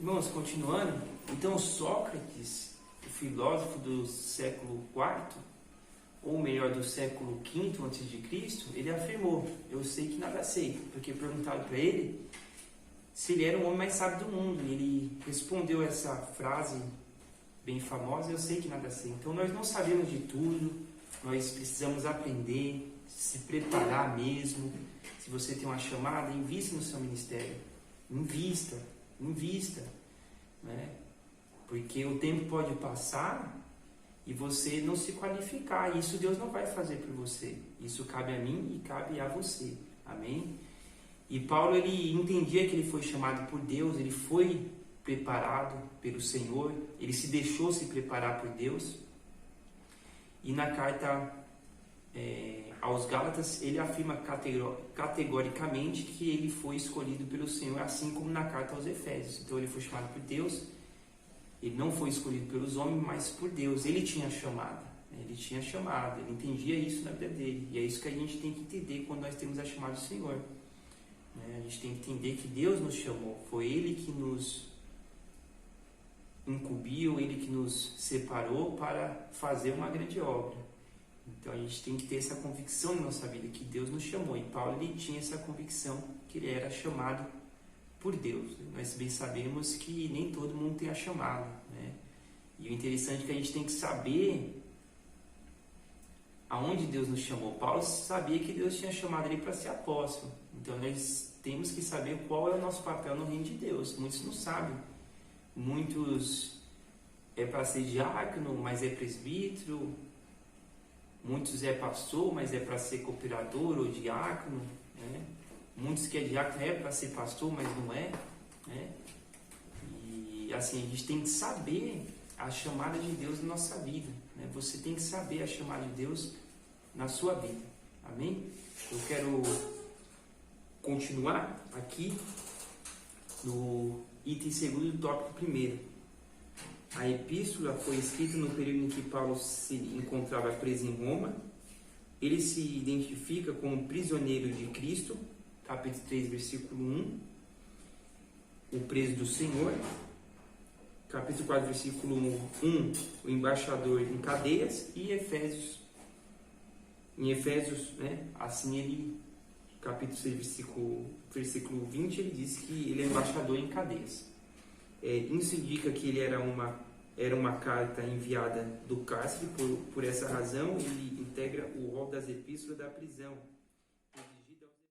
Irmãos, continuando, então Sócrates, o filósofo do século IV, ou melhor, do século V a.C., ele afirmou: eu sei que nada sei, porque perguntaram para ele se ele era o homem mais sábio do mundo, e ele respondeu essa frase bem famosa: eu sei que nada sei. Então nós não sabemos de tudo, nós precisamos aprender, se preparar mesmo. Se você tem uma chamada, invista no seu ministério, invista, né? Porque o tempo pode passar e você não se qualificar, e isso Deus não vai fazer por você. Isso cabe a mim e cabe a você. Amém? E Paulo, ele entendia que ele foi chamado por Deus, ele foi preparado pelo Senhor, ele se deixou se preparar por Deus. E na carta aos Gálatas, ele afirma categoricamente que ele foi escolhido pelo Senhor, assim como na carta aos Efésios. Então ele foi chamado por Deus, ele não foi escolhido pelos homens, mas por Deus. Ele tinha chamada, ele entendia isso na vida dele. E é isso que a gente tem que entender quando nós temos a chamada do Senhor. A gente tem que entender que Deus nos chamou, foi Ele que nos incumbiu, Ele que nos separou para fazer uma grande obra. Então a gente tem que ter essa convicção na nossa vida, que Deus nos chamou. E Paulo, ele tinha essa convicção que ele era chamado por Deus. Nós bem sabemos que nem todo mundo tem a chamada, né? E o interessante é que a gente tem que saber aonde Deus nos chamou. Paulo sabia que Deus tinha chamado ele para ser apóstolo. Então nós temos que saber qual é o nosso papel no reino de Deus. Muitos não sabem. Muitos é para ser diácono, mas é presbítero. Muitos é pastor, mas é para ser cooperador ou diácono, né? Muitos que é diácono é para ser pastor, mas não é, né? E assim, a gente tem que saber a chamada de Deus na nossa vida, né? Você tem que saber a chamada de Deus na sua vida, amém? Eu quero continuar aqui no item segundo do tópico primeiro. A epístola foi escrita no período em que Paulo se encontrava preso em Roma. Ele se identifica como prisioneiro de Cristo, capítulo 3, versículo 1, o preso do Senhor. Capítulo 4, versículo 1, o embaixador em cadeias. E em Efésios, né, assim ele, capítulo 6, versículo 20, ele diz que ele é embaixador em cadeias. Isso indica que ele era uma carta enviada do cárcere. Por essa razão ele integra o rol das epístolas da prisão.